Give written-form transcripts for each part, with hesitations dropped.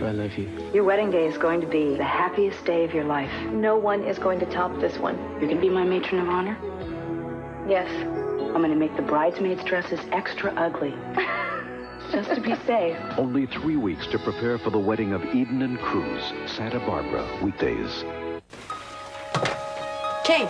I love you. Your wedding day is going to be the happiest day of your life. No one is going to top this one. You're going to be my matron of honor? Yes. I'm going to make the bridesmaids' dresses extra ugly. Just to be safe. Only 3 weeks to prepare for the wedding of Eden and Cruz, Santa Barbara, weekdays. Kane.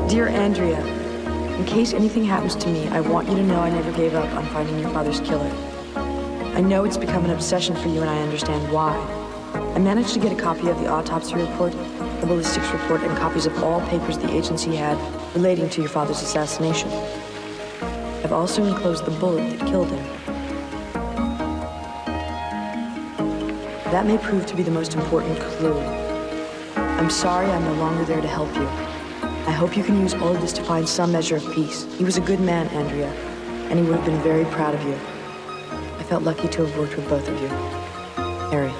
Dear Andrea, in case anything happens to me, I want you to know I never gave up on finding your father's killer. I know it's become an obsession for you, and I understand why. I managed to get a copy of the autopsy report, the ballistics report, and copies of all papers the agency had relating to your father's assassination. I've also enclosed the bullet that killed him. That may prove to be the most important clue. I'm sorry I'm no longer there to help you. I hope you can use all of this to find some measure of peace. He was a good man, Andrea, and he would have been very proud of you. I felt lucky to have worked with both of you. Harry.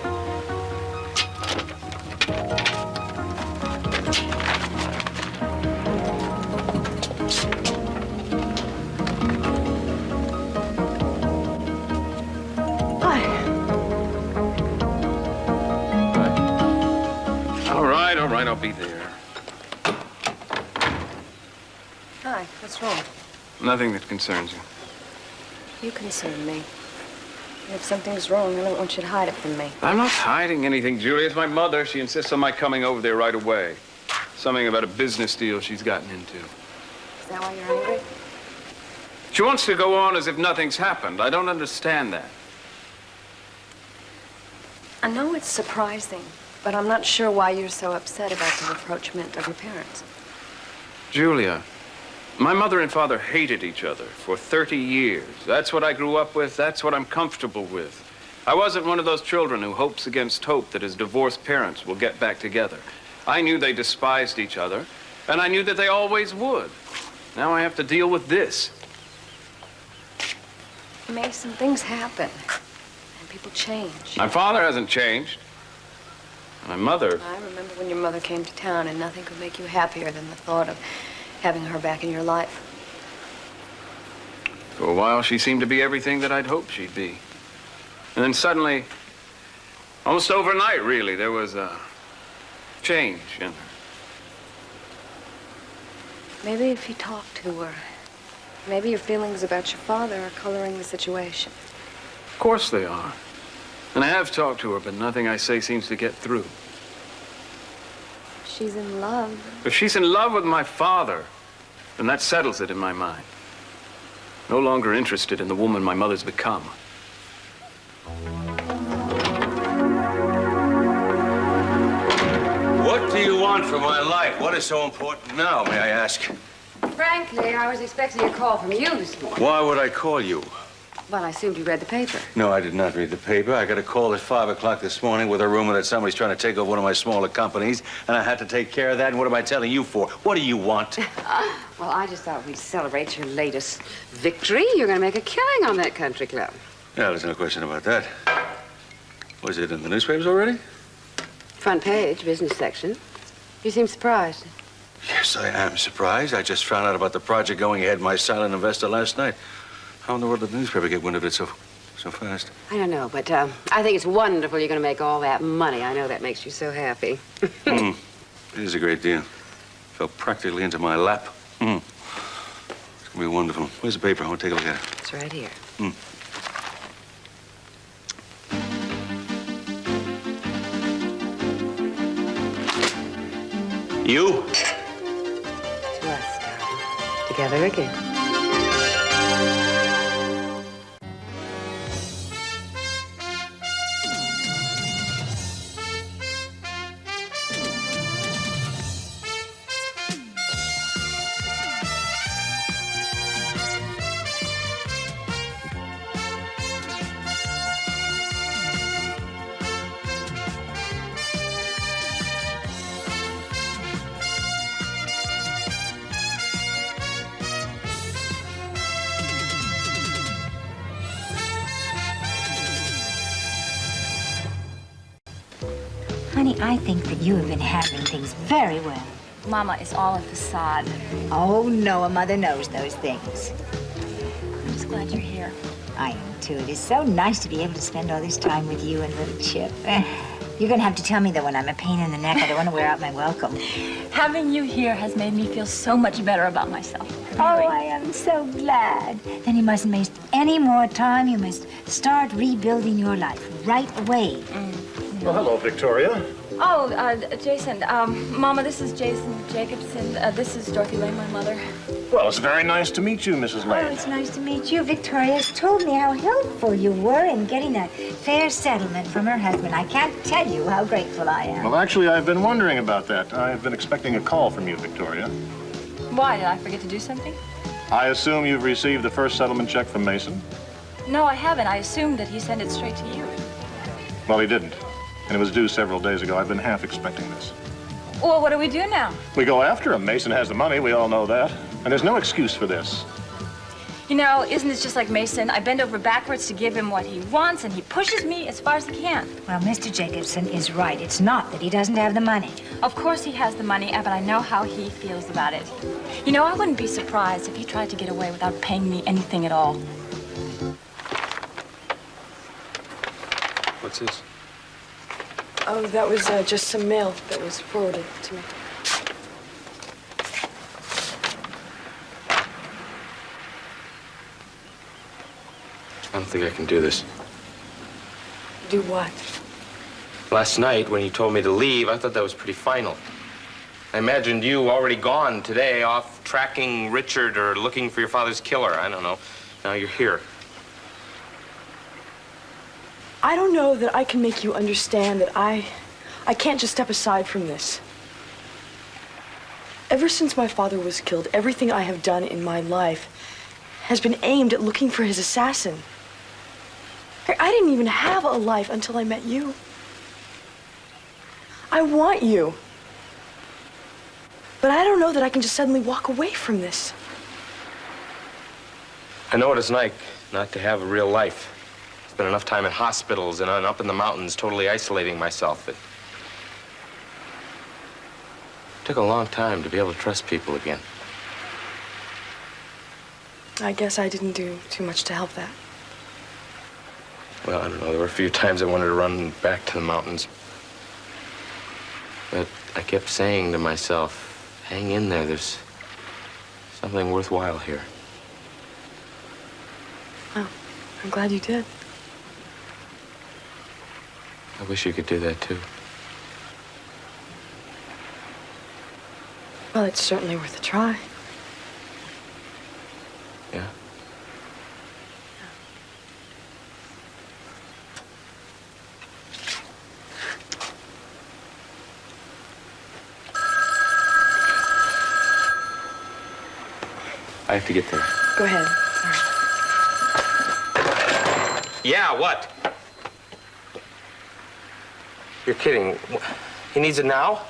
All right, I'll be there. Hi, what's wrong? Nothing that concerns you. You concern me. And if something's wrong, I don't want you to hide it from me. I'm not hiding anything, Julia. It's my mother. She insists on my coming over there right away. Something about a business deal she's gotten into. Is that why you're angry? She wants to go on as if nothing's happened. I don't understand that. I know it's surprising, but I'm not sure why you're so upset about the rapprochement of your parents. Julia, my mother and father hated each other for 30 years. That's what I grew up with. That's what I'm comfortable with. I wasn't one of those children who hopes against hope that his divorced parents will get back together. I knew they despised each other, and I knew that they always would. Now I have to deal with this. Mason, things happen, and people change. My father hasn't changed. My mother... I remember when your mother came to town, and nothing could make you happier than the thought of having her back in your life. For a while, she seemed to be everything that I'd hoped she'd be. And then suddenly, almost overnight, really, there was a change in her. Maybe if you talk to her, maybe your feelings about your father are coloring the situation. Of course they are. And I have talked to her, but nothing I say seems to get through. She's in love. If she's in love with my father, then that settles it in my mind. No longer interested in the woman my mother's become. What do you want from my life? What is so important now, may I ask? Frankly, I was expecting a call from you this morning. Why would I call you? Well, I assumed you read the paper. No, I did not read the paper. I got a call at 5 o'clock this morning with a rumor that somebody's trying to take over one of my smaller companies, and I had to take care of that, and what am I telling you for? What do you want? Well, I just thought we'd celebrate your latest victory. You're going to make a killing on that country club. Yeah, there's no question about that. Was it in the newspapers already? Front page, business section. You seem surprised. Yes, I am surprised. I just found out about the project going ahead, my silent investor, last night. How in the world did the newspaper get wind of it so fast? I don't know, but I think it's wonderful you're going to make all that money. I know that makes you so happy. It is a great deal. Fell practically into my lap. It's going to be wonderful. Where's the paper? I want to take a look at it. It's right here. You? To us, darling. Together again. Honey, I think that you have been handling things very well. Mama, it's all a facade. Oh, no, a mother knows those things. I'm just glad you're here. I am, too. It is so nice to be able to spend all this time with you and little Chip. You're going to have to tell me that when I'm a pain in the neck, I don't want to wear out my welcome. Having you here has made me feel so much better about myself. Really. Oh, I am so glad. Then you mustn't waste any more time. You must start rebuilding your life right away. Well, hello, Victoria. Oh, Jason, Mama, this is Jason Jacobson. This is Dorothy Lane, my mother. Well, it's very nice to meet you, Mrs. Lane. Oh, it's nice to meet you. Victoria's told me how helpful you were in getting a fair settlement from her husband. I can't tell you how grateful I am. Well, actually, I've been wondering about that. I've been expecting a call from you, Victoria. Why? Did I forget to do something? I assume you've received the first settlement check from Mason? No, I haven't. I assumed that he sent it straight to you. Well, he didn't. And it was due several days ago. I've been half expecting this. Well, what do we do now? We go after him. Mason has the money. We all know that. And there's no excuse for this. You know, isn't it just like Mason? I bend over backwards to give him what he wants, and he pushes me as far as he can. Well, Mr. Jacobson is right. It's not that he doesn't have the money. Of course he has the money, but I know how he feels about it. You know, I wouldn't be surprised if he tried to get away without paying me anything at all. What's this? Oh, that was just some mail that was forwarded to me. I don't think I can do this. Do what? Last night, when you told me to leave, I thought that was pretty final. I imagined you already gone today, off tracking Richard or looking for your father's killer. I don't know. Now you're here. I don't know that I can make you understand that I can't just step aside from this. Ever since my father was killed, everything I have done in my life has been aimed at looking for his assassin. I didn't even have a life until I met you. I want you. But I don't know that I can just suddenly walk away from this. I know what it's like not to have a real life. Spent enough time in hospitals and up in the mountains, totally isolating myself. It took a long time to be able to trust people again. I guess I didn't do too much to help that. Well, I don't know. There were a few times I wanted to run back to the mountains. But I kept saying to myself, hang in there. There's something worthwhile here. Oh, I'm glad you did. I wish you could do that, too. Well, it's certainly worth a try. Yeah? I have to get there. Go ahead. Yeah, what? You're kidding. He needs it now?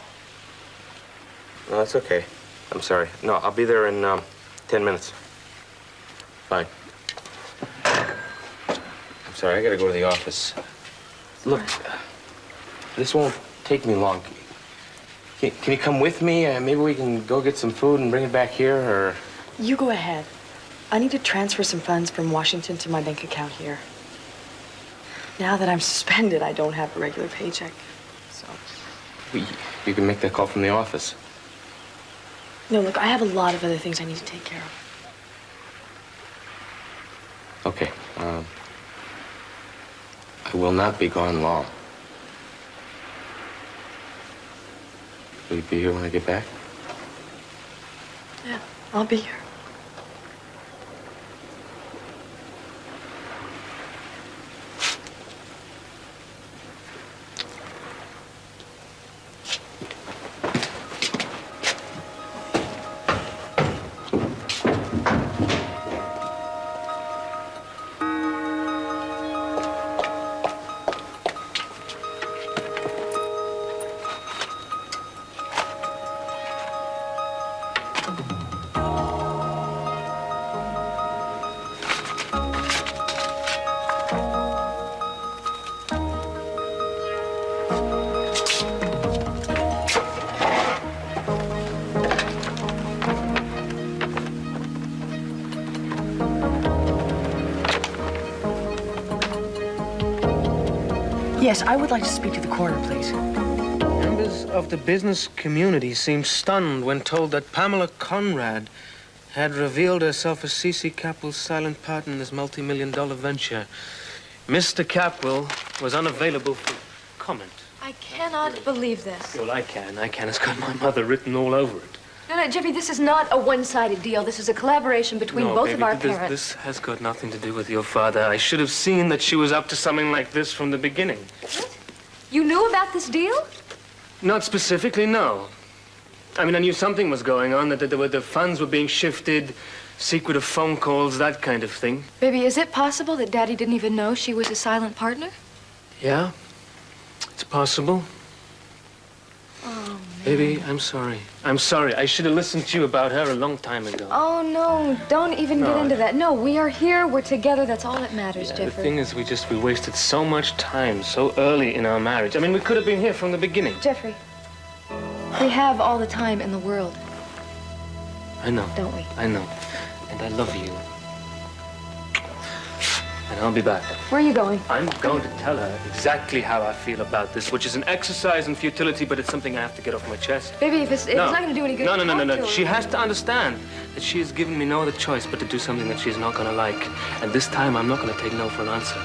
No, that's okay. I'm sorry. No, I'll be there in 10 minutes. Fine. I'm sorry, I gotta go to the office. Look, this won't take me long. Can you come with me? Maybe we can go get some food and bring it back here, or... You go ahead. I need to transfer some funds from Washington to my bank account here. Now that I'm suspended, I don't have a regular paycheck, so... You can make that call from the office. No, look, I have a lot of other things I need to take care of. Okay. I will not be gone long. Will you be here when I get back? Yeah, I'll be here. Yes, I would like to speak to the coroner, please. Members of the business community seemed stunned when told that Pamela Conrad had revealed herself as C.C. Capwell's silent partner in this multi-million-dollar venture. Mr. Capwell was unavailable for comment. I cannot believe this. Well, I can. It's got my mother written all over it. No, Jeffrey, this is not a one-sided deal. This is a collaboration between both of our parents. This has got nothing to do with your father. I should have seen that she was up to something like this from the beginning. What? You knew about this deal? Not specifically, no. I mean, I knew something was going on, that the funds were being shifted, secretive phone calls, that kind of thing. Baby, is it possible that Daddy didn't even know she was a silent partner? Yeah, it's possible. Oh, man. Baby, I'm sorry. I'm sorry. I should have listened to you about her a long time ago. Oh, no, don't even get into that. No, we are here, we're together, that's all that matters, Yeah, Jeffrey. the thing is, we wasted so much time so early in our marriage. I mean, we could have been here from the beginning. Jeffrey, we have all the time in the world. I know. Don't we? I know. And I love you. And I'll be back. Where are you going? I'm going to tell her exactly how I feel about this, which is an exercise in futility, but it's something I have to get off my chest. Baby, if it's not going to do any good. No. She has to understand that she has given me no other choice but to do something that she's not going to like. And this time, I'm not going to take no for an answer.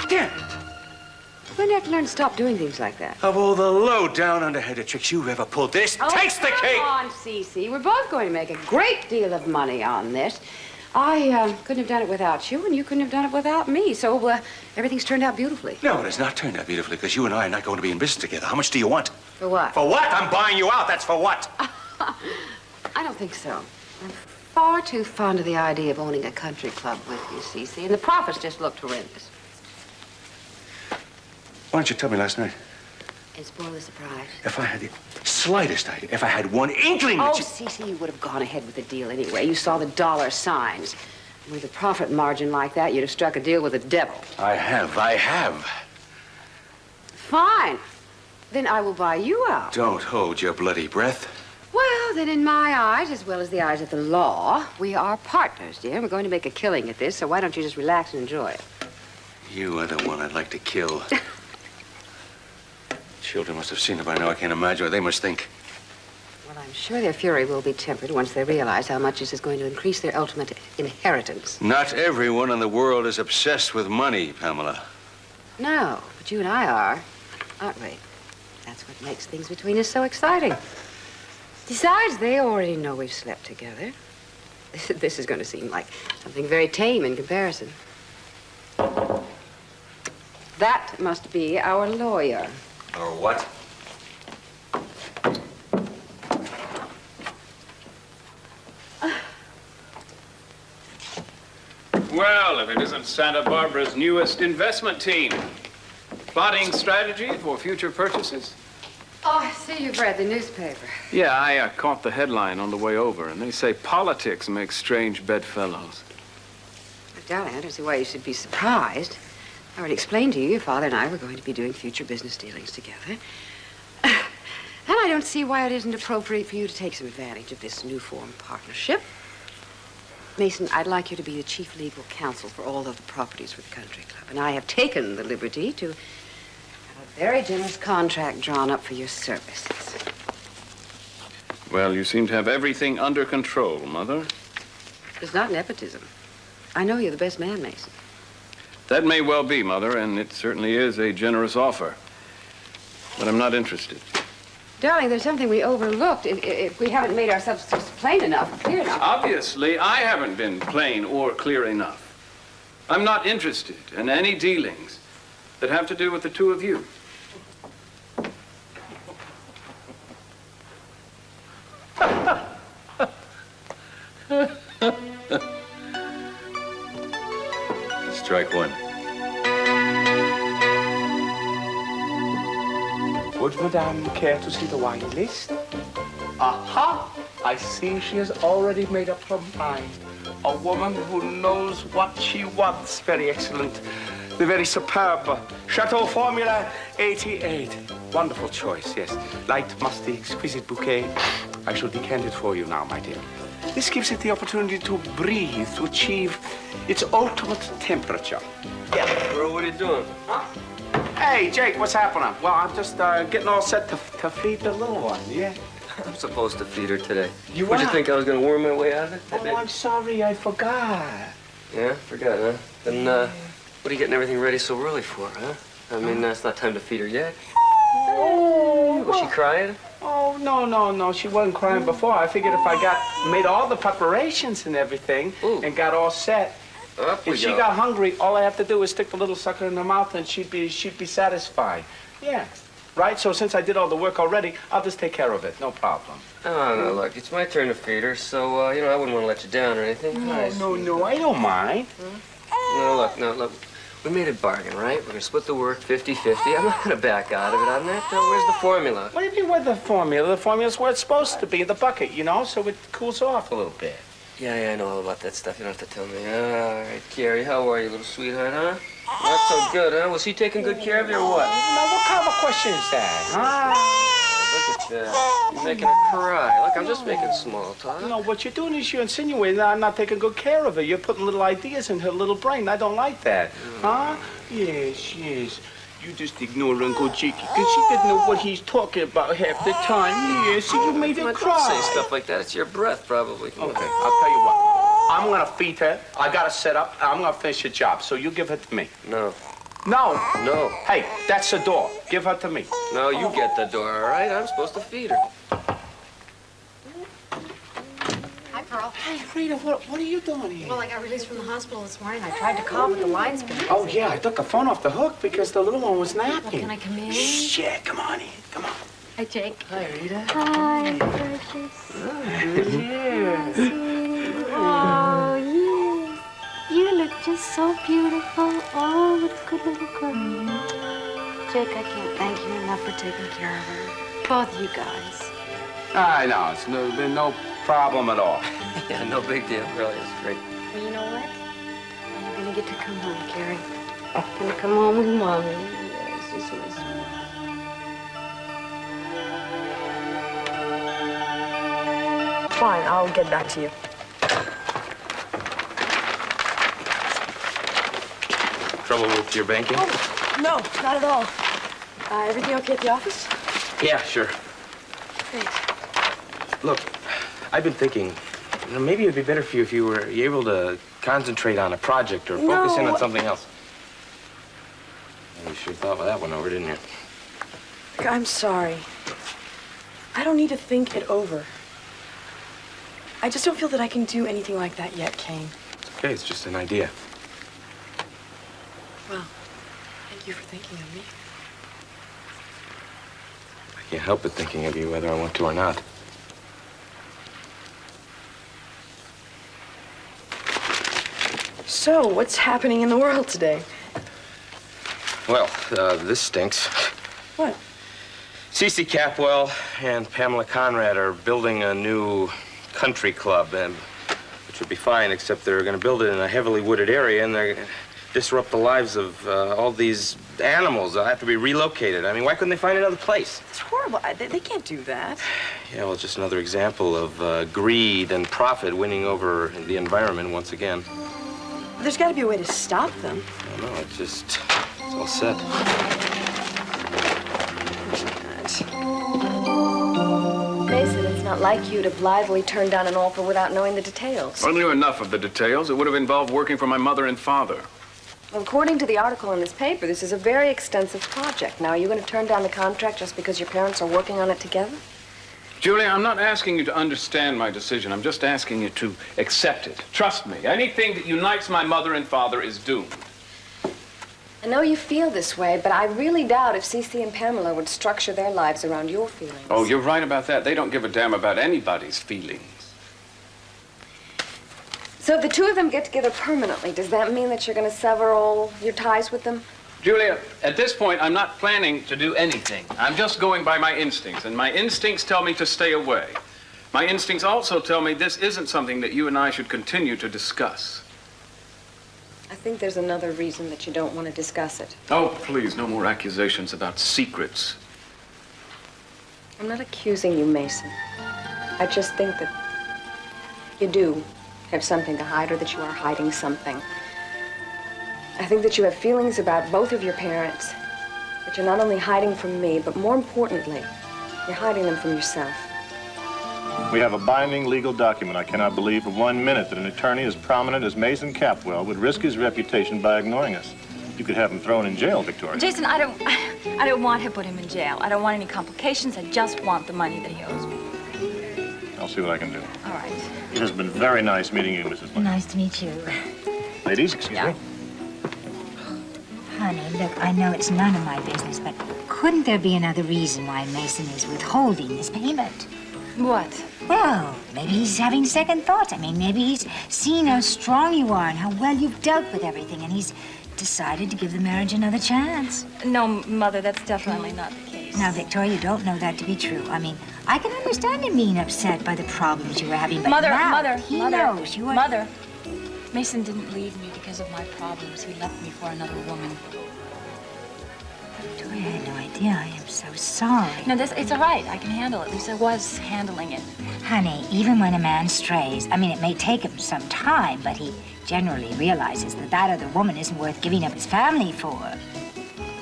Damn it. When do you have to learn to stop doing things like that? Of all the low-down, underhanded tricks you've ever pulled, this takes the cake! Come on, Cece. We're both going to make a great deal of money on this. I couldn't have done it without you, and you couldn't have done it without me. So everything's turned out beautifully. No, it has not turned out beautifully, because you and I are not going to be in business together. How much do you want? For what? For what? I'm buying you out. That's for what? I don't think so. I'm far too fond of the idea of owning a country club with you, Cece, and the profits just looked horrendous. Why didn't you tell me last night? And spoil the surprise. If I had the slightest idea, if I had one inkling that Oh, you... Cece, you would have gone ahead with the deal anyway. You saw the dollar signs. And with a profit margin like that, you'd have struck a deal with the devil. I have. Fine. Then I will buy you out. Don't hold your bloody breath. Well, then in my eyes, as well as the eyes of the law, we are partners, dear. We're going to make a killing at this, so why don't you just relax and enjoy it? You are the one I'd like to kill. Children must have seen it by now. I can't imagine what they must think. Well, I'm sure their fury will be tempered once they realize how much this is going to increase their ultimate inheritance. Not everyone in the world is obsessed with money, Pamela. No, but you and I are, aren't we? That's what makes things between us so exciting. Besides, they already know we've slept together. This is going to seem like something very tame in comparison. That must be our lawyer. Or what? Well, if it isn't Santa Barbara's newest investment team. Plotting strategy for future purchases? Oh, I see you've read the newspaper. Yeah, I caught the headline on the way over, and they say politics makes strange bedfellows. Darling, I don't see why you should be surprised. I already explained to you, your father and I were going to be doing future business dealings together. And I don't see why it isn't appropriate for you to take some advantage of this new-formed partnership. Mason, I'd like you to be the chief legal counsel for all of the properties for the country club. And I have taken the liberty to have a very generous contract drawn up for your services. Well, you seem to have everything under control, Mother. It's not nepotism. I know you're the best man, Mason. That may well be, Mother, and it certainly is a generous offer. But I'm not interested. Darling, there's something we overlooked if we haven't made ourselves just plain enough, clear enough. Obviously, I haven't been plain or clear enough. I'm not interested in any dealings that have to do with the two of you. Strike one. Would Madame care to see the wine list? Aha! I see she has already made up her mind. A woman who knows what she wants. Very excellent. The very superb Chateau Formula 88. Wonderful choice, yes. Light, musty, exquisite bouquet. I shall decant it for you now, my dear. This gives it the opportunity to breathe, to achieve its ultimate temperature. Yeah, bro, what are you doing? Huh? Hey, Jake, what's happening? Well, I'm just getting all set to feed the little one, yeah? I'm supposed to feed her today. You Would you are? think I was going to worm my way out of it? Oh, I'm sorry, I forgot. Yeah, forgot, huh? Then, what are you getting everything ready so early for, huh? I mean, it's not time to feed her yet. Oh, Was she crying? Oh, no. She wasn't crying before. I figured if I made all the preparations and everything and got all set, if she got hungry, all I have to do is stick the little sucker in her mouth and she'd be satisfied. Yeah. Right? So since I did all the work already, I'll just take care of it. No problem. Oh, no, look, it's my turn to feed her, so, I wouldn't want to let you down or anything. No, I don't mind. No, look. We made a bargain, right? We're going to split the work 50-50. I'm not going to back out of it on that. Where's the formula? What do you mean, where's the formula? The formula's where it's supposed to be, in the bucket, so it cools off a little bit. Yeah, I know all about that stuff. You don't have to tell me. All right, Carrie, how are you, little sweetheart, huh? Not so good, huh? Was he taking good care of you or what? Now, what kind of a question is that, huh? Look at that. You're making her cry. Look, I'm just making small talk. No, what you're doing is you're insinuating that I'm not taking good care of her. You're putting little ideas in her little brain. I don't like that. Huh? Yes. You just ignore Uncle Jakey, because she didn't know what he's talking about half the time. Yes, you made her cry. Don't say stuff like that. It's your breath, probably. Okay, I'll tell you what. I'm going to feed her. I got to set up. I'm going to finish the job, so you give her to me. No. No. No. Hey, that's the door. Give her to me. No, you get the door, all right? I'm supposed to feed her. Hi, Pearl. Hey, Rita, what are you doing here? Well, I got released from the hospital this morning. I tried to call, but the line's been busy. Oh, yeah, I took the phone off the hook because the little one was napping. Well, can I come in? Shh, yeah, come on in. Come on. Hi, Jake. Hi, Rita. Hi, precious. Yeah. Oh, yes. You look just so beautiful. Oh, what a good little girl. Jake, I can't thank you enough for taking care of her. Both of you guys. I know. It's been no problem at all. Yeah, no big deal. Really, it's great. Well, you know what? You're gonna get to come home, Carrie. You're gonna come home with Mommy. Yes, this is. Fine, I'll get back to you. Trouble with your banking? Oh, no, not at all. Everything okay at the office? Yeah, sure. Great. Look, I've been thinking, maybe it'd be better for you if you were able to concentrate on a project or focus in on something else. You sure thought that one over, didn't you? Look, I'm sorry. I don't need to think it over. I just don't feel that I can do anything like that yet, Kane. It's okay, it's just an idea. Well, thank you for thinking of me. I can't help but thinking of you whether I want to or not. So, what's happening in the world today? Well, this stinks. What? Cece Capwell and Pamela Conrad are building a new country club, which would be fine, except they're going to build it in a heavily wooded area, and they're going to disrupt the lives of all these animals. They'll have to be relocated. I mean, why couldn't they find another place? It's horrible. They can't do that. Yeah, well, just another example of greed and profit winning over the environment once again. There's got to be a way to stop them. I don't know, it's all set. Mason, it's not like you to blithely turn down an offer without knowing the details. I knew enough of the details. It would have involved working for my mother and father. Well, according to the article in this paper, this is a very extensive project. Now, are you going to turn down the contract just because your parents are working on it together? Julia, I'm not asking you to understand my decision. I'm just asking you to accept it. Trust me, anything that unites my mother and father is doomed. I know you feel this way, but I really doubt if Cece and Pamela would structure their lives around your feelings. Oh, you're right about that. They don't give a damn about anybody's feelings. So if the two of them get together permanently, does that mean that you're going to sever all your ties with them? Julia, at this point, I'm not planning to do anything. I'm just going by my instincts, and my instincts tell me to stay away. My instincts also tell me this isn't something that you and I should continue to discuss. I think there's another reason that you don't want to discuss it. Oh, please, no more accusations about secrets. I'm not accusing you, Mason. I just think that you do have something to hide, or that you are hiding something. I think that you have feelings about both of your parents, that you're not only hiding from me, but more importantly, you're hiding them from yourself. We have a binding legal document. I cannot believe for 1 minute that an attorney as prominent as Mason Capwell would risk his reputation by ignoring us. You could have him thrown in jail, Victoria. Jason, I don't want to put him in jail. I don't want any complications. I just want the money that he owes me. I'll see what I can do. All right. It has been very nice meeting you, Mrs. Lane. Nice to meet you. Ladies, excuse me. Honey, look, I know it's none of my business, but couldn't there be another reason why Mason is withholding this payment? What? Well, maybe he's having second thoughts. I mean, maybe he's seen how strong you are and how well you've dealt with everything, and he's decided to give the marriage another chance. No, Mother, that's definitely not the case. Now, Victoria, you don't know that to be true. I mean, I can understand him being upset by the problems you were having, but now he knows you are... Mother, Mason didn't leave me because of my problems. He left me for another woman. Victoria, I had no idea. I am so sorry. No, it's all right. I can handle it. At least I was handling it. Honey, even when a man strays, I mean, it may take him some time, but he generally realizes that that other woman isn't worth giving up his family for.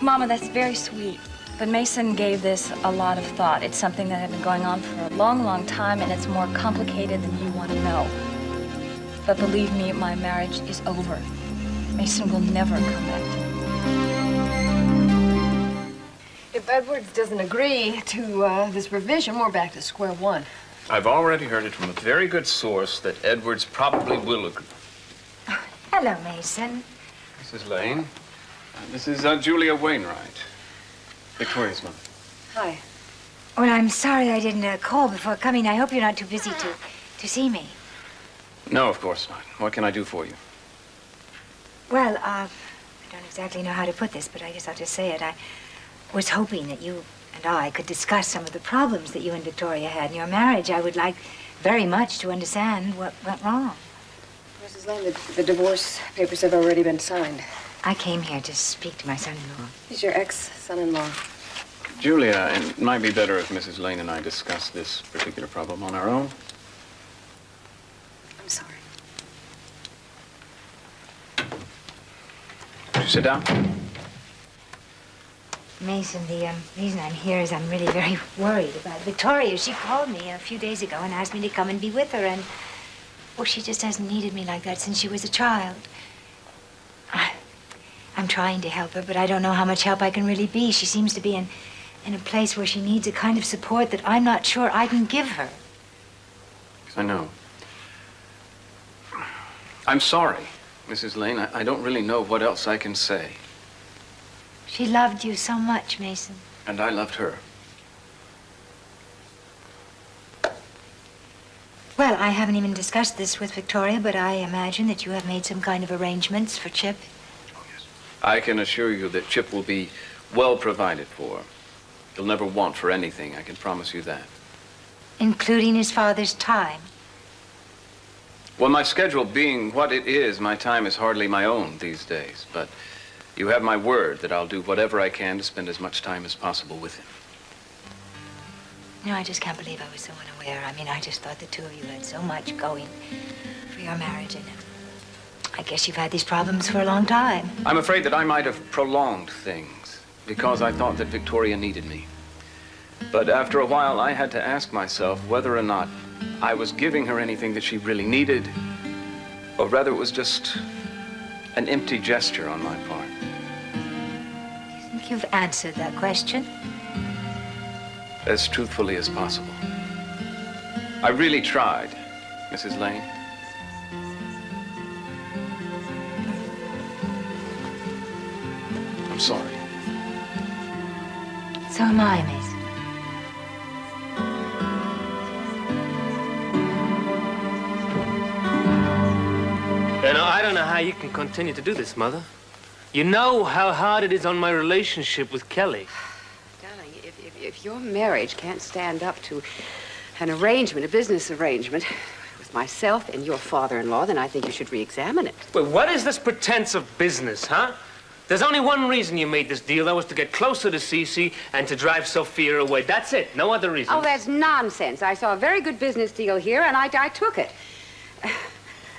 Mama, that's very sweet. But Mason gave this a lot of thought. It's something that had been going on for a long, long time, and it's more complicated than you want to know. But believe me, my marriage is over. Mason will never come back to me. If Edwards doesn't agree to this revision, we're back to square one. I've already heard it from a very good source that Edwards probably will agree. Hello, Mason. Mrs. Lane, this is Julia Wainwright, Victoria's mother. Hi. Well, I'm sorry I didn't call before coming. I hope you're not too busy to see me. No, of course not. What can I do for you? Well, I don't exactly know how to put this, but I guess I'll just say it. I was hoping that you and I could discuss some of the problems that you and Victoria had in your marriage. I would like very much to understand what went wrong. Mrs. Lane, the divorce papers have already been signed. I came here to speak to my son-in-law. He's your ex-son-in-law. Julia, it might be better if Mrs. Lane and I discuss this particular problem on our own. I'm sorry. Would you sit down? Mason, the reason I'm here is I'm really very worried about Victoria. She called me a few days ago and asked me to come and be with her, and, well, she just hasn't needed me like that since she was a child. I'm trying to help her, but I don't know how much help I can really be. She seems to be in a place where she needs a kind of support that I'm not sure I can give her. I know. I'm sorry, Mrs. Lane. I don't really know what else I can say. She loved you so much, Mason. And I loved her. Well, I haven't even discussed this with Victoria, but I imagine that you have made some kind of arrangements for Chip. Oh, yes. I can assure you that Chip will be well provided for. He'll never want for anything, I can promise you that. Including his father's time. Well, my schedule being what it is, my time is hardly my own these days, but you have my word that I'll do whatever I can to spend as much time as possible with him. You know, I just can't believe I was so unaware. I mean, I just thought the two of you had so much going for your marriage, and I guess you've had these problems for a long time. I'm afraid that I might have prolonged things because I thought that Victoria needed me. But after a while, I had to ask myself whether or not I was giving her anything that she really needed, or rather it was just an empty gesture on my part. I think you've answered that question. As truthfully as possible. I really tried, Mrs. Lane. I'm sorry. So am I, Mason. You know, I don't know how you can continue to do this, Mother. You know how hard it is on my relationship with Kelly. Darling, if your marriage can't stand up to an arrangement, a business arrangement, with myself and your father-in-law, then I think you should re-examine it. Well, what is this pretense of business, huh? There's only one reason you made this deal. That was to get closer to Cece and to drive Sophia away. That's it. No other reason. Oh, that's nonsense. I saw a very good business deal here, and I took it.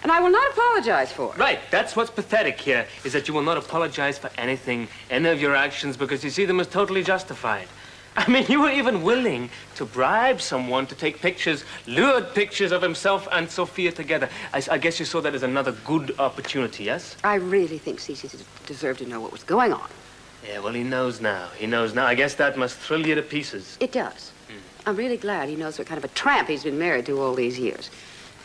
And I will not apologize for it. Right. That's what's pathetic here, is that you will not apologize for anything, any of your actions, because you see them as totally justified. I mean, you were even willing to bribe someone to take pictures, lurid pictures of himself and Sophia together. I guess you saw that as another good opportunity, yes? I really think Cece deserved to know what was going on. Yeah, well, he knows now. He knows now. I guess that must thrill you to pieces. It does. I'm really glad he knows what kind of a tramp he's been married to all these years.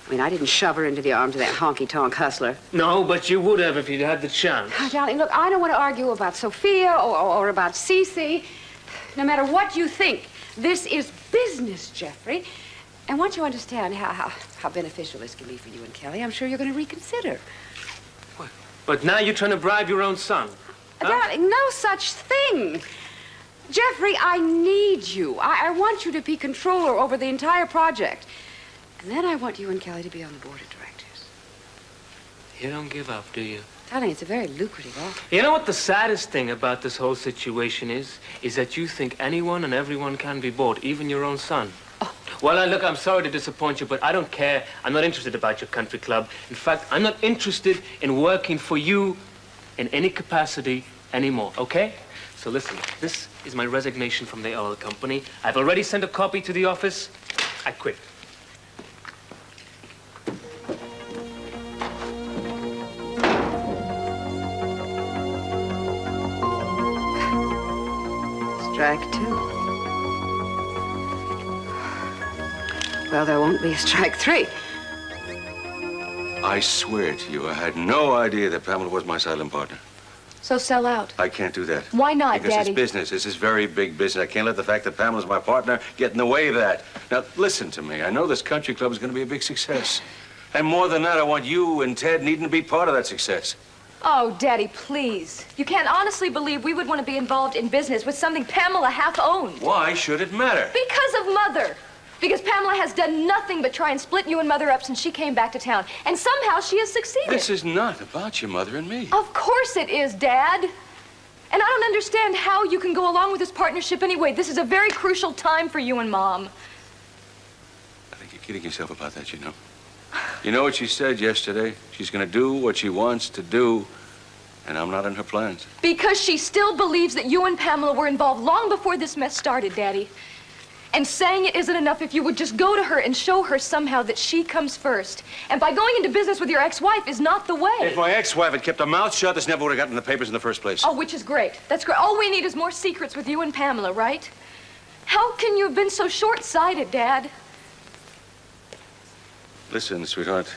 I mean, I didn't shove her into the arms of that honky-tonk hustler. No, but you would have if you'd had the chance. Oh, darling, look, I don't want to argue about Sophia or about Cece. No matter what you think, this is business, Jeffrey. And once you understand how beneficial this can be for you and Kelly, I'm sure you're going to reconsider. But now you're trying to bribe your own son. Huh? Darling, no such thing. Jeffrey, I need you. I want you to be controller over the entire project. And then I want you and Kelly to be on the board of directors. You don't give up, do you? Darling, it's a very lucrative offer. You know what the saddest thing about this whole situation is? Is that you think anyone and everyone can be bought, even your own son. Oh. Well, look, I'm sorry to disappoint you, but I don't care. I'm not interested about your country club. In fact, I'm not interested in working for you in any capacity anymore, okay? So listen, this is my resignation from the oil company. I've already sent a copy to the office. I quit. Strike two. Well, there won't be a strike three. I swear to you, I had no idea that Pamela was my silent partner. So sell out. I can't do that. Why not, because Daddy? it's business. This is very big business. I can't let the fact that Pamela's my partner get in the way of that. Now, listen to me. I know this country club is going to be a big success. And more than that, I want you and Ted needing to be part of that success. Oh, Daddy, please. You can't honestly believe we would want to be involved in business with something Pamela half-owned. Why should it matter? Because of Mother. Because Pamela has done nothing but try and split you and Mother up since she came back to town. And somehow she has succeeded. This is not about your mother and me. Of course it is, Dad. And I don't understand how you can go along with this partnership anyway. This is a very crucial time for you and Mom. I think you're kidding yourself about that, you know. You know what she said yesterday? She's going to do what she wants to do, and I'm not in her plans. Because she still believes that you and Pamela were involved long before this mess started, Daddy. And saying it isn't enough if you would just go to her and show her somehow that she comes first. And by going into business with your ex-wife is not the way. If my ex-wife had kept her mouth shut, this never would have gotten in the papers in the first place. Oh, which is great. That's great. All we need is more secrets with you and Pamela, right? How can you have been so short-sighted, Dad? Listen, sweetheart,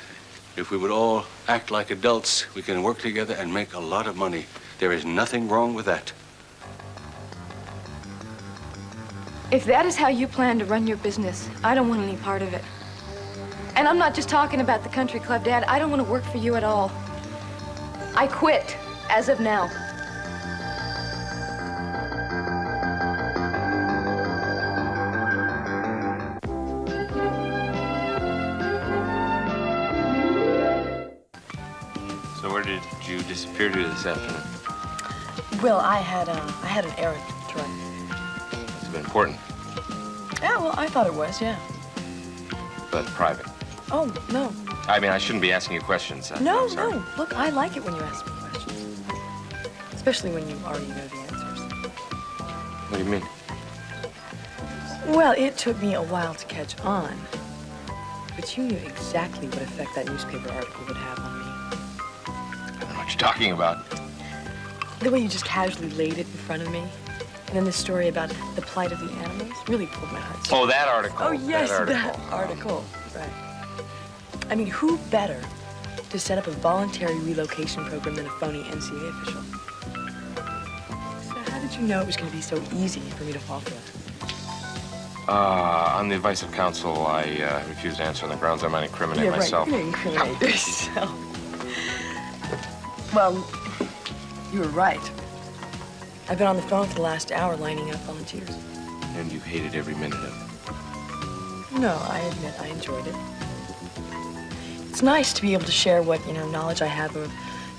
if we would all act like adults, we can work together and make a lot of money. There is nothing wrong with that. If that is how you plan to run your business, I don't want any part of it. And I'm not just talking about the country club, Dad. I don't want to work for you at all. I quit, as of now. So where did you disappear to this afternoon? Will, I had an errand to run. It's been important, Yeah, well, I thought it was, yeah. but private. Oh, no. I mean, I shouldn't be asking you questions. No, I'm sorry. no. Look, I like it when you ask me questions. Especially when you already know the answers. What do you mean? Well, it took me a while to catch on. But you knew exactly what effect that newspaper article would have on me. I don't know what you're talking about. The way you just casually laid it in front of me. And then the story about the plight of the animals really pulled my heart. Oh, that article. Oh, yes, that article. Right. I mean, who better to set up a voluntary relocation program than a phony NCA official? So how did you know it was going to be so easy for me to fall for it? On the advice of counsel, I refuse to answer on the grounds I might incriminate myself. Right. You're going to incriminate yourself. Well, you were right. I've been on the phone for the last hour lining up volunteers. And you hated every minute of it. No, I admit I enjoyed it. It's nice to be able to share what, knowledge I have of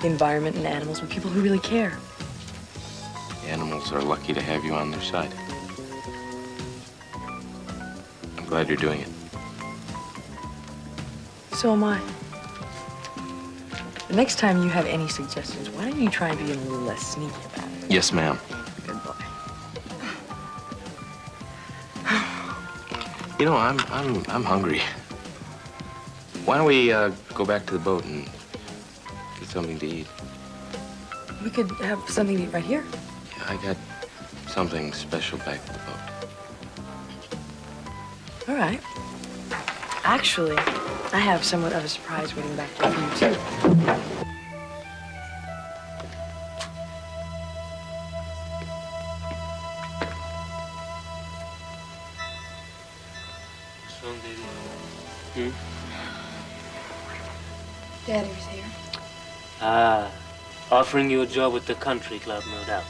the environment and animals with people who really care. The animals are lucky to have you on their side. I'm glad you're doing it. So am I. The next time you have any suggestions, why don't you try and be a little less sneaky about it? Yes, ma'am. Good boy. You know, I'm hungry. Why don't we go back to the boat and get something to eat? We could have something to eat right here. Yeah, I got something special back at the boat. All right. Actually, I have somewhat of a surprise waiting back there for you, too. What's wrong, baby? Daddy's here. Ah, offering you a job with the country club, no doubt.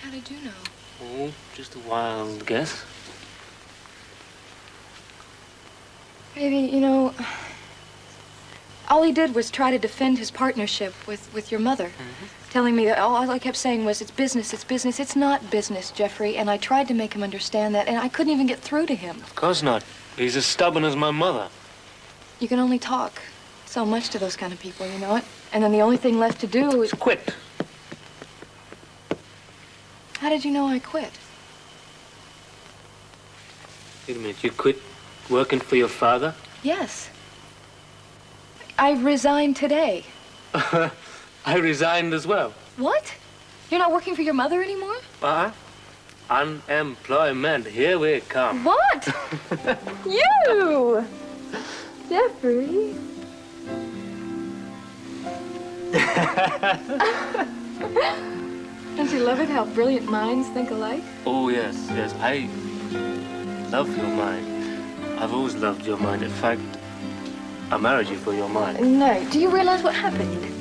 How did you know? Oh, just a wild guess. Baby, you know, all he did was try to defend his partnership with your mother. Telling me that all I kept saying was, it's business, it's business. It's not business, Jeffrey. And I tried to make him understand that, and I couldn't even get through to him. Of course not. He's as stubborn as my mother. You can only talk so much to those kind of people, you know it? And then the only thing left to do is... Quit. How did you know I quit? Wait a minute, you quit working for your father? Yes. I resigned today. I resigned as well. What? You're not working for your mother anymore? Unemployment. Here we come. What? You! Jeffrey. Don't you love it how brilliant minds think alike? Oh, yes, yes. I love your mind. I've always loved your mind. In fact, I married you for your mind. No. Do you realize what happened?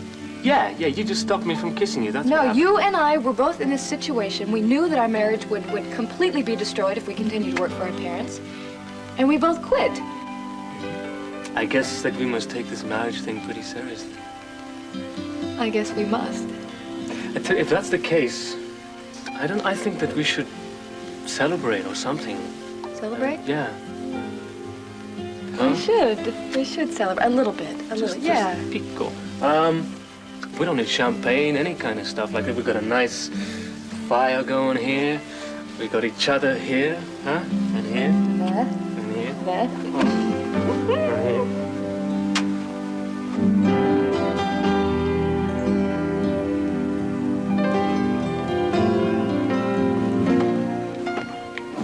Yeah, you just stopped me from kissing you. That's what No, happened. you and I were both in this situation. We knew that our marriage would completely be destroyed if we continued to work for our parents. And we both quit. I guess that we must take this marriage thing pretty seriously. I guess we must. I tell you, if that's the case, I think that we should celebrate or something. Celebrate? Yeah. We should. We should celebrate. A little bit. A little. Yeah. Just pico. We don't need champagne, any kind of stuff like that. We've got a nice fire going here. We got each other here, huh? And here. There. And here. There. Right here.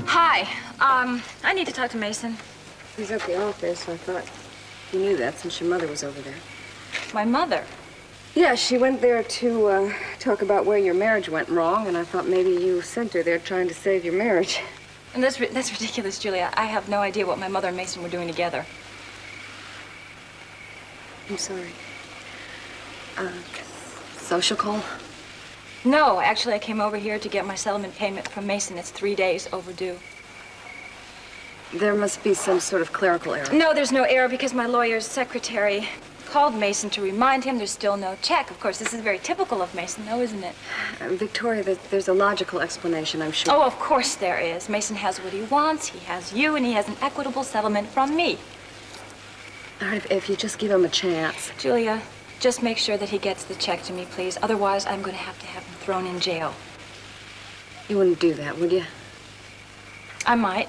Hi. I need to talk to Mason. He's at the office. I thought you knew that since your mother was over there. My mother? Yeah, she went there to talk about where your marriage went wrong, and I thought maybe you sent her there trying to save your marriage. And that's ridiculous, Julia. I have no idea what my mother and Mason were doing together. I'm sorry. Social call? No, actually, I came over here to get my settlement payment from Mason. It's 3 days overdue. There must be some sort of clerical error. No, there's no error because my lawyer's secretary called Mason to remind him there's still no check. Of course, this is very typical of Mason, though, isn't it? Victoria, there's a logical explanation, I'm sure. Oh, of course there is. Mason has what he wants, he has you, and he has an equitable settlement from me. All right, if you just give him a chance. Julia, just make sure that he gets the check to me, please. Otherwise, I'm going to have him thrown in jail. You wouldn't do that, would you? I might.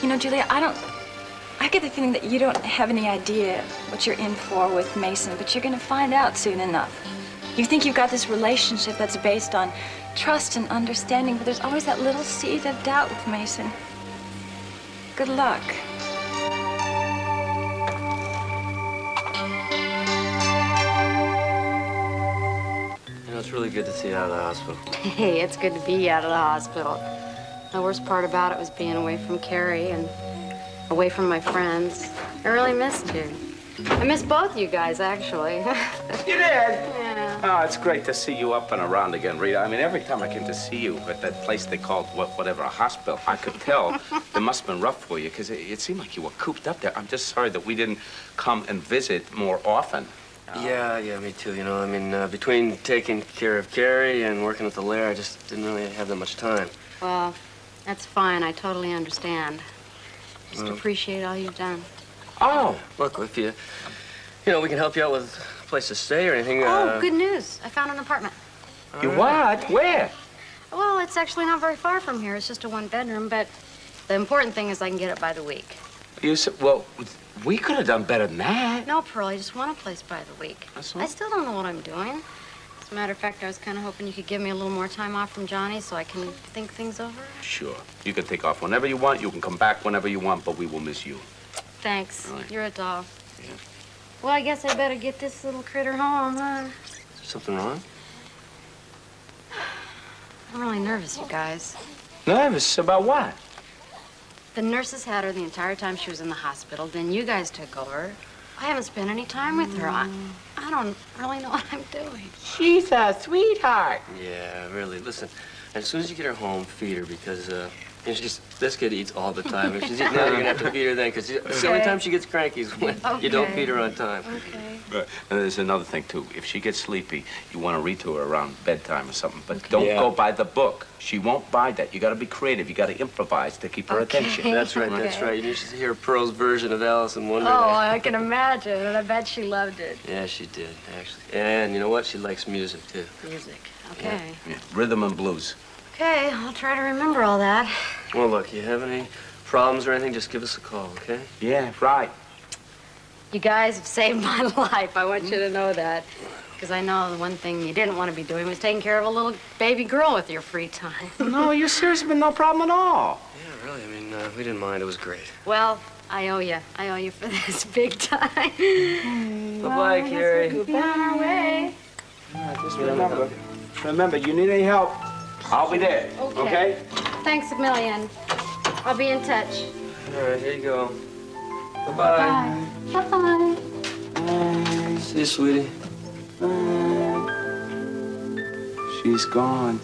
You know, Julia, I get the feeling that you don't have any idea what you're in for with Mason, but you're going to find out soon enough. You think you've got this relationship that's based on trust and understanding, but there's always that little seed of doubt with Mason. Good luck. You know, it's really good to see you out of the hospital. Hey, it's good to be out of the hospital. The worst part about it was being away from Carrie and away from my friends. I really missed you. I missed both you guys, actually. You did? Yeah. Oh, it's great to see you up and around again, Rita. I mean, every time I came to see you at that place they called whatever, a hospital, I could tell it must have been rough for you because it seemed like you were cooped up there. I'm just sorry that we didn't come and visit more often. Yeah, me too. You know, I mean, between taking care of Carrie and working at the lair, I just didn't really have that much time. Well, that's fine. I totally understand. Just appreciate all you've done. Oh, look, if you You know, we can help you out with a place to stay or anything. Oh, good news. I found an apartment. You what? Where? Well, it's actually not very far from here. It's just a one-bedroom, but the important thing is I can get it by the week. You said, well, we could have done better than that. No, Pearl, I just want a place by the week. That's all. I still don't know what I'm doing. As a matter of fact, I was kind of hoping you could give me a little more time off from Johnny so I can think things over. Sure. You can take off whenever you want. You can come back whenever you want, but we will miss you. Thanks. All right. You're a doll. Yeah. Well, I guess I better get this little critter home, huh? Something wrong? I'm really nervous, you guys. Nervous about what? The nurses had her the entire time she was in the hospital. Then you guys took over. I haven't spent any time with her. I don't really know what I'm doing. She's a sweetheart. Yeah, really. Listen, as soon as you get her home, feed her because, this kid eats all the time. If she's eating now, you're going to have to feed her then because the only time she gets cranky is when you don't feed her on time. Okay. Right. And there's another thing, too. If she gets sleepy, you want to read to her around bedtime or something. But don't go by the book. She won't buy that. You got to be creative. You got to improvise to keep her attention. That's right, that's right. You should hear Pearl's version of Alice in Wonderland. Oh, I can imagine, and I bet she loved it. Yeah, she did, actually. And you know what? She likes music, too. Music. Okay. Yeah. Rhythm and blues. Okay, I'll try to remember all that. Well, look, you have any problems or anything, just give us a call, okay? Yeah, right. You guys have saved my life. I want you to know that. Because I know the one thing you didn't want to be doing was taking care of a little baby girl with your free time. No, you're serious. Been no problem at all. Yeah, really. I mean, we didn't mind. It was great. Well, I owe you. I owe you for this big time. Bye-bye, Carrie. We'll be on our way. Just remember, you need any help, I'll be there, okay? Thanks a million. I'll be in touch. All right, here you go. Bye-bye. Bye. Bye. See you, sweetie. She's gone.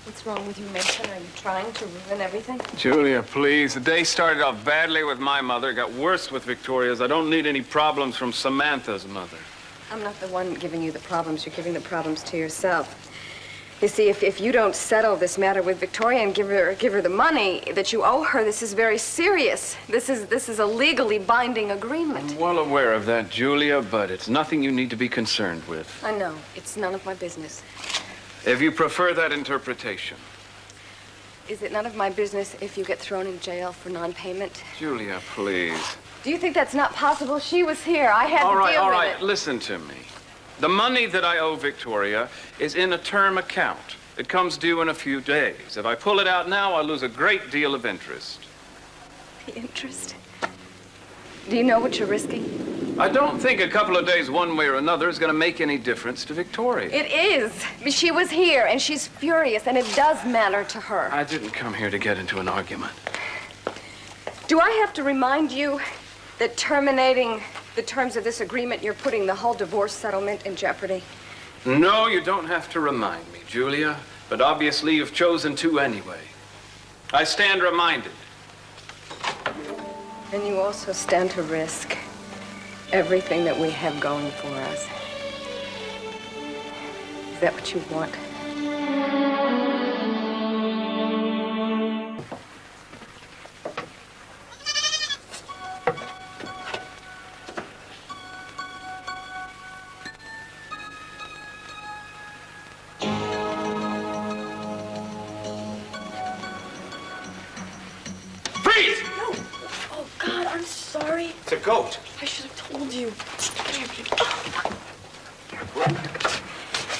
What's wrong with you, Mason? Are you trying to ruin everything? Julia, please. The day started off badly with my mother, got worse with Victoria's. I don't need any problems from Samantha's mother. I'm not the one giving you the problems. You're giving the problems to yourself. You see, if you don't settle this matter with Victoria and give her the money that you owe her, this is very serious. This is a legally binding agreement. I'm well aware of that, Julia, but it's nothing you need to be concerned with. I know. It's none of my business. If you prefer that interpretation. Is it none of my business if you get thrown in jail for non-payment? Julia, please. Do you think that's not possible? She was here. I had to deal with it. All right, listen to me. The money that I owe Victoria is in a term account. It comes due in a few days. If I pull it out now, I'll lose a great deal of interest. The interest? Do you know what you're risking? I don't think a couple of days one way or another is going to make any difference to Victoria. It is. She was here, and she's furious, and it does matter to her. I didn't come here to get into an argument. Do I have to remind you that terminating the terms of this agreement, you're putting the whole divorce settlement in jeopardy? No, you don't have to remind me, Julia. But obviously you've chosen to anyway. I stand reminded. And you also stand to risk everything that we have going for us. Is that what you want? It's a goat. I should have told you.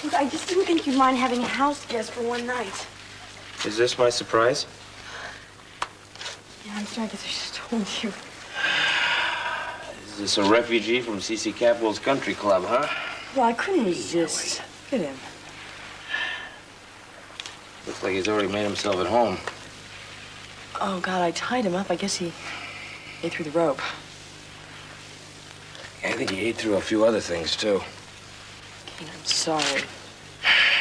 Look, I just didn't think you'd mind having a house guest for one night. Is this my surprise? Yeah, I'm sorry, I guess I should have told you. Is this a refugee from C.C. Capwell's country club, huh? Well, I couldn't resist. Look at him. Looks like he's already made himself at home. Oh, God, I tied him up. I guess he ate through the rope. I think he ate through a few other things, too. Kane, I'm sorry.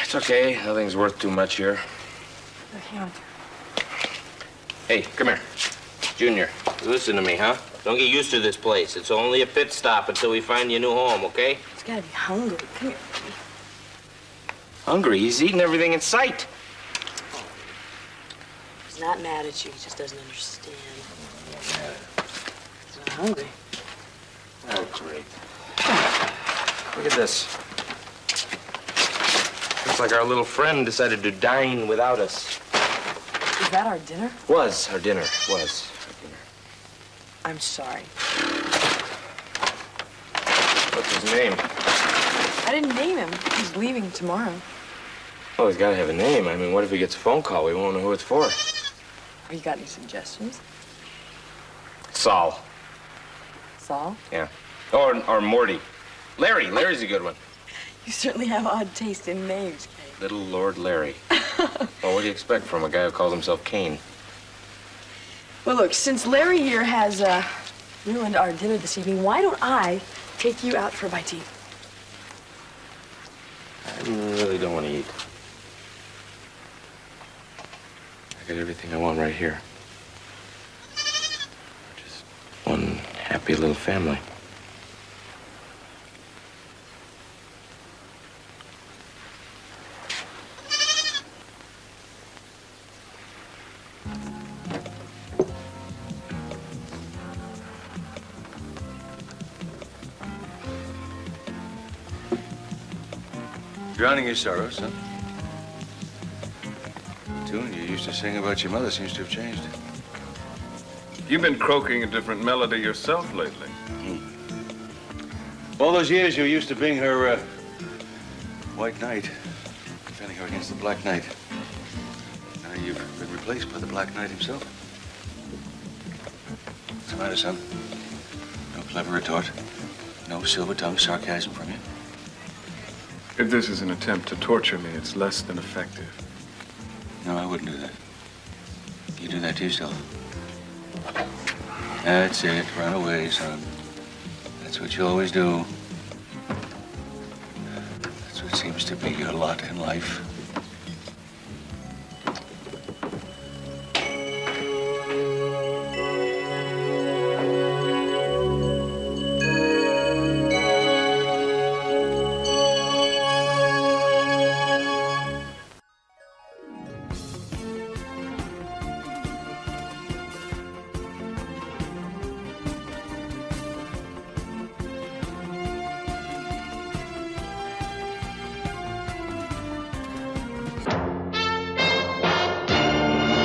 It's okay. Nothing's worth too much here. Hang on. Hey, come here. Junior, listen to me, huh? Don't get used to this place. It's only a pit stop until we find you a new home, okay? He's gotta be hungry. Come here. Hungry? He's eating everything in sight. He's not mad at you. He just doesn't understand. He's not hungry. Oh, great. Look at this. Looks like our little friend decided to dine without us. Is that our dinner? Was our dinner. Was. I'm sorry. What's his name? I didn't name him. He's leaving tomorrow. Well, he's got to have a name. I mean, what if he gets a phone call? We won't know who it's for. You got any suggestions? Saul. Saul? Yeah. Or Morty. Larry. Larry's a good one. You certainly have odd taste in names, Kate. Little Lord Larry. Well, what do you expect from a guy who calls himself Kane? Well, look, since Larry here has ruined our dinner this evening, why don't I take you out for a bite to eat? I really don't want to eat. I got everything I want right here. Just one happy little family. Drowning your sorrows, huh? The tune you used to sing about your mother seems to have changed. You've been croaking a different melody yourself lately. All those years you used to being her white knight, defending her against the black knight. Now you've been replaced by the black knight himself. What's the matter, son? No clever retort? No silver-tongued sarcasm from you? If this is an attempt to torture me, it's less than effective. No, I wouldn't do that. You do that to yourself. That's it. Run away, son. That's what you always do. That's what seems to be your lot in life.